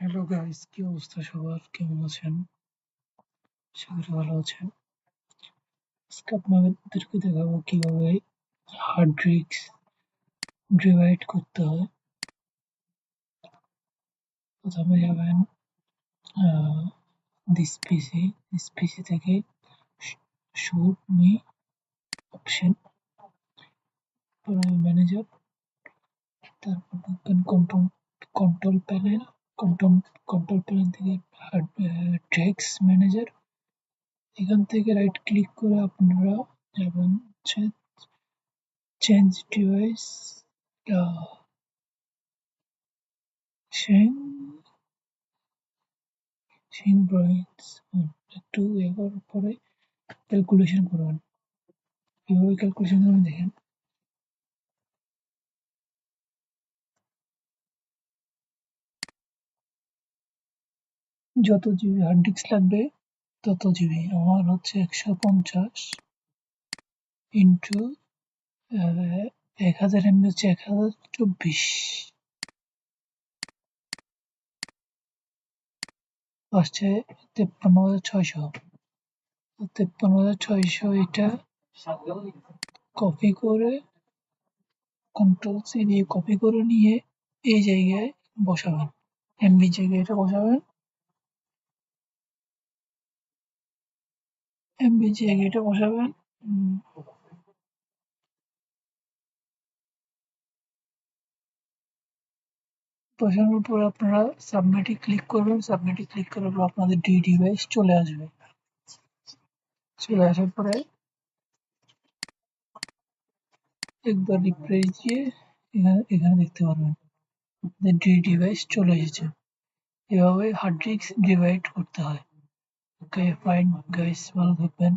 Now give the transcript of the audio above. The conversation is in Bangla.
হ্যালো গাইস, কি অবস্থা সবার? কেমন আছেন? আশা করি ভালো আছেন। আজকে আপনাদেরকে দেখাবো কিভাবে হার্ড ডিস্ক ডিভাইড করতে হয়। প্রথমে যাবেন দিস পিসি থেকে শো মি অপশন, ম্যানেজার, তারপর ঢুকবেন কন্ট্রোল প্যানেল, কন্ট্রোল প্যানেল থেকে হার্ড ডেস্ক ম্যানেজার। এখান থেকে রাইট ক্লিক করে আপনারা যাবেন হচ্ছে change device Shane Shane brides. একটু এ করার পরে ক্যালকুলেশন করবেন। কিভাবে ক্যালকুলেশন করবেন দেখেন। যত জিবি হার্ড ডিস্ক লাগবে তত জিবি। আমার হচ্ছে 150 ইন্টু 1000 এমবি হচ্ছে 1024। আসছে 53,600। 53,600 এটা কপি করে কন্ট্রোল সি দিয়ে কপি করে নিয়ে এই জায়গায় বসাবেন। এমবি জায়গায় এটা বসাবেন। এমবি জায়গায় এটা বসাবেন। বসানোর পর আপনারা সাবমিটে ক্লিক করবেন। সাবমিটে ক্লিক করার পর আপনাদের ডিভাইস চলে আসবে। চলে আসার পরে একবার রিফ্রেশ দিয়ে এখানে দেখতে পারবেন আপনাদের ডিভাইস চলে এসেছে। এভাবে হার্ড ডিস্ক ডিভাইড করতে হয়। ওকে ফাইন গাইস, ভালো থাকবেন।